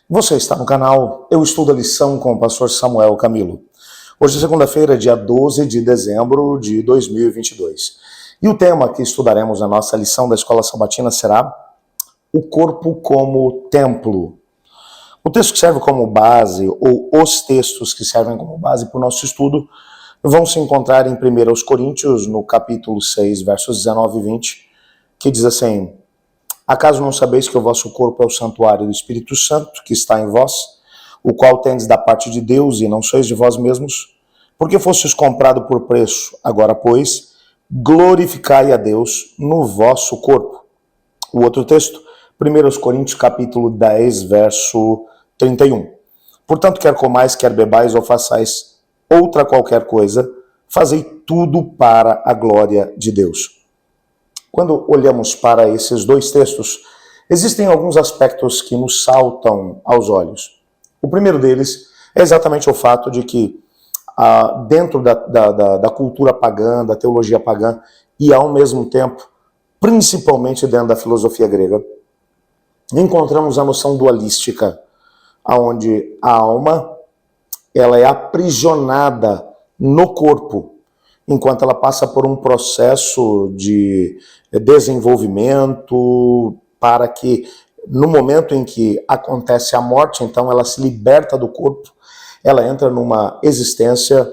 Você está no canal Eu Estudo a Lição com o pastor Samuel Camilo. Hoje é segunda-feira, dia 12 de dezembro de 2022. E o tema que estudaremos na nossa lição da Escola Sabatina será o corpo como templo. O texto que serve como base, ou os textos que servem como base para o nosso estudo, vão se encontrar em 1 Coríntios, no capítulo 6, versos 19 e 20, que diz assim: acaso não sabeis que o vosso corpo é o santuário do Espírito Santo, que está em vós, o qual tendes da parte de Deus, e não sois de vós mesmos? Porque fostes comprado por preço. Agora, pois, glorificai a Deus no vosso corpo. O outro texto, 1 Coríntios, capítulo 10, verso 31. Portanto, quer comais, quer bebais, ou façais outra qualquer coisa, fazei tudo para a glória de Deus. Quando olhamos para esses dois textos, existem alguns aspectos que nos saltam aos olhos. O primeiro deles é exatamente o fato de que dentro da cultura pagã, da teologia pagã, e ao mesmo tempo, principalmente dentro da filosofia grega, encontramos a noção dualística, onde a alma ela é aprisionada no corpo, enquanto ela passa por um processo de desenvolvimento para que, no momento em que acontece a morte, então ela se liberta do corpo, ela entra numa existência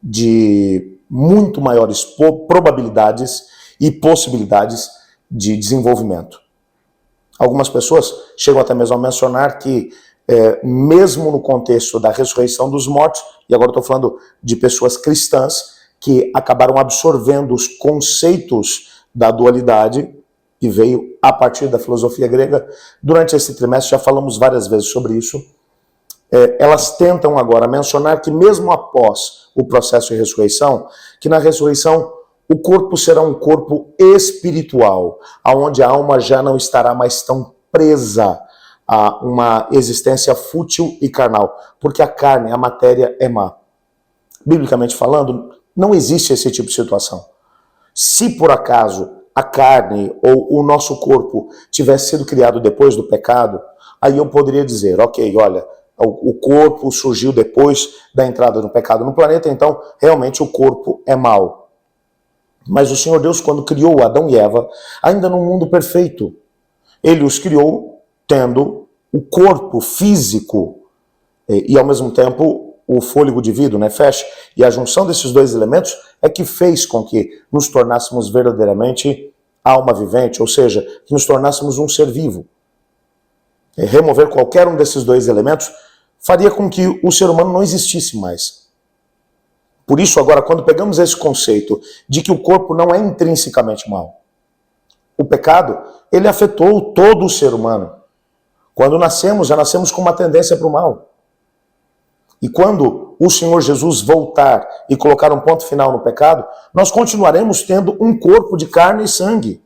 de muito maiores probabilidades e possibilidades de desenvolvimento. Algumas pessoas chegam até mesmo a mencionar que, mesmo no contexto da ressurreição dos mortos, e agora estou falando de pessoas cristãs, que acabaram absorvendo os conceitos da dualidade, que veio a partir da filosofia grega. Durante esse trimestre já falamos várias vezes sobre isso. Elas tentam agora mencionar que mesmo após o processo de ressurreição, que na ressurreição o corpo será um corpo espiritual, onde a alma já não estará mais tão presa a uma existência fútil e carnal, porque a carne, a matéria é má. Biblicamente falando, não existe esse tipo de situação. Se por acaso a carne ou o nosso corpo tivesse sido criado depois do pecado, aí eu poderia dizer, ok, olha, o corpo surgiu depois da entrada do pecado no planeta, então realmente o corpo é mau. Mas o Senhor Deus, quando criou Adão e Eva, ainda num mundo perfeito, Ele os criou tendo o corpo físico e ao mesmo tempo o fôlego de vida, nefesh, e a junção desses dois elementos é que fez com que nos tornássemos verdadeiramente alma vivente, ou seja, que nos tornássemos um ser vivo. Remover qualquer um desses dois elementos faria com que o ser humano não existisse mais. Por isso, agora, quando pegamos esse conceito de que o corpo não é intrinsecamente mau, o pecado, ele afetou todo o ser humano. Quando nascemos, já nascemos com uma tendência para o mal. E quando o Senhor Jesus voltar e colocar um ponto final no pecado, nós continuaremos tendo um corpo de carne e sangue,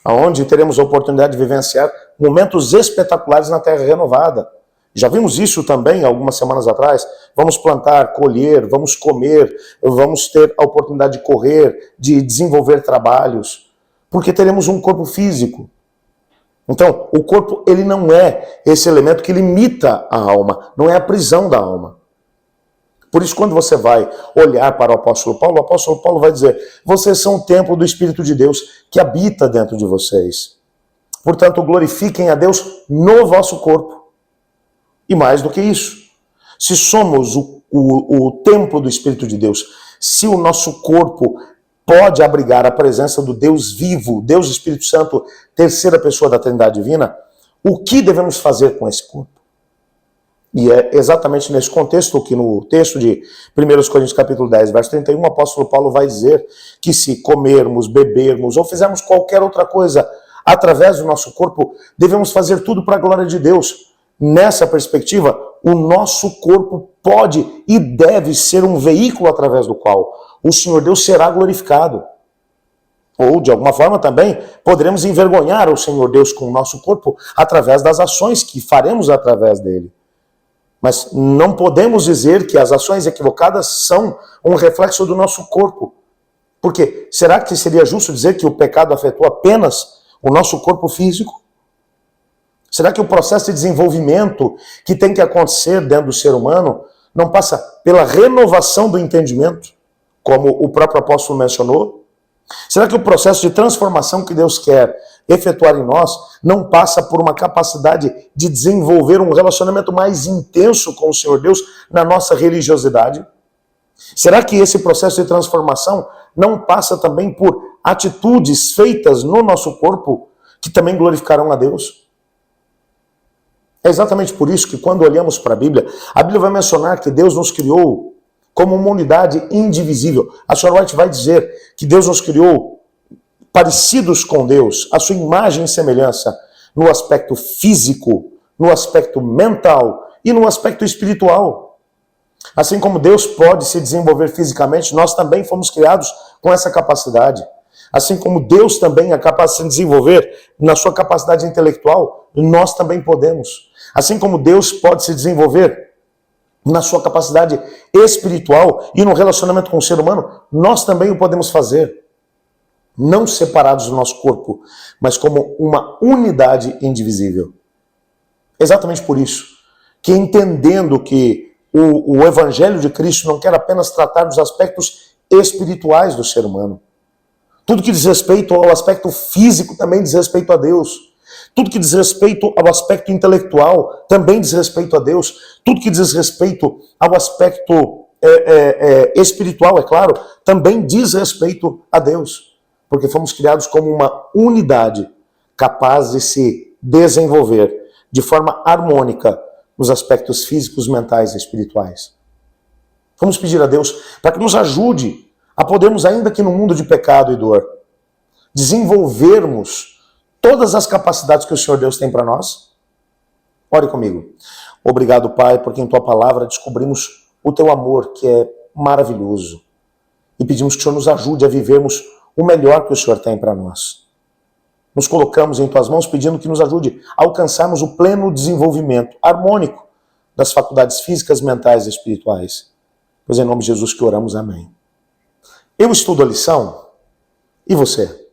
onde teremos a oportunidade de vivenciar momentos espetaculares na terra renovada. Já vimos isso também algumas semanas atrás. Vamos plantar, colher, vamos comer, vamos ter a oportunidade de correr, de desenvolver trabalhos, porque teremos um corpo físico. Então, o corpo, ele não é esse elemento que limita a alma, não é a prisão da alma. Por isso, quando você vai olhar para o apóstolo Paulo vai dizer, vocês são o templo do Espírito de Deus que habita dentro de vocês. Portanto, glorifiquem a Deus no vosso corpo. E mais do que isso, se somos o templo do Espírito de Deus, se o nosso corpo pode abrigar a presença do Deus vivo, Deus Espírito Santo, terceira pessoa da Trindade Divina, o que devemos fazer com esse corpo? E é exatamente nesse contexto que no texto de 1 Coríntios capítulo 10, verso 31, o apóstolo Paulo vai dizer que se comermos, bebermos ou fizermos qualquer outra coisa através do nosso corpo, devemos fazer tudo para a glória de Deus. Nessa perspectiva, o nosso corpo pode e deve ser um veículo através do qual o Senhor Deus será glorificado. Ou, de alguma forma, também poderemos envergonhar o Senhor Deus com o nosso corpo através das ações que faremos através dele. Mas não podemos dizer que as ações equivocadas são um reflexo do nosso corpo. Por quê? Será que seria justo dizer que o pecado afetou apenas o nosso corpo físico? Será que o processo de desenvolvimento que tem que acontecer dentro do ser humano não passa pela renovação do entendimento, como o próprio apóstolo mencionou? Será que o processo de transformação que Deus quer efetuar em nós não passa por uma capacidade de desenvolver um relacionamento mais intenso com o Senhor Deus na nossa religiosidade? Será que esse processo de transformação não passa também por atitudes feitas no nosso corpo que também glorificarão a Deus? É exatamente por isso que quando olhamos para a Bíblia vai mencionar que Deus nos criou como uma unidade indivisível. A Sra. White vai dizer que Deus nos criou parecidos com Deus, a sua imagem e semelhança, no aspecto físico, no aspecto mental e no aspecto espiritual. Assim como Deus pode se desenvolver fisicamente, nós também fomos criados com essa capacidade. Assim como Deus também é capaz de se desenvolver na sua capacidade intelectual, nós também podemos. Assim como Deus pode se desenvolver na sua capacidade espiritual e no relacionamento com o ser humano, nós também o podemos fazer. Não separados do nosso corpo, mas como uma unidade indivisível. Exatamente por isso que, entendendo que o Evangelho de Cristo não quer apenas tratar dos aspectos espirituais do ser humano. Tudo que diz respeito ao aspecto físico também diz respeito a Deus. Tudo que diz respeito ao aspecto intelectual também diz respeito a Deus. Tudo que diz respeito ao aspecto espiritual, é claro, também diz respeito a Deus. Porque fomos criados como uma unidade capaz de se desenvolver de forma harmônica nos aspectos físicos, mentais e espirituais. Vamos pedir a Deus para que nos ajude a podermos, ainda que no mundo de pecado e dor, desenvolvermos todas as capacidades que o Senhor Deus tem para nós? Ore comigo. Obrigado, Pai, porque em Tua palavra descobrimos o Teu amor, que é maravilhoso. E pedimos que o Senhor nos ajude a vivermos o melhor que o Senhor tem para nós. Nos colocamos em Tuas mãos pedindo que nos ajude a alcançarmos o pleno desenvolvimento harmônico das faculdades físicas, mentais e espirituais. Pois é em nome de Jesus que oramos, amém. Eu estudo a lição, e você?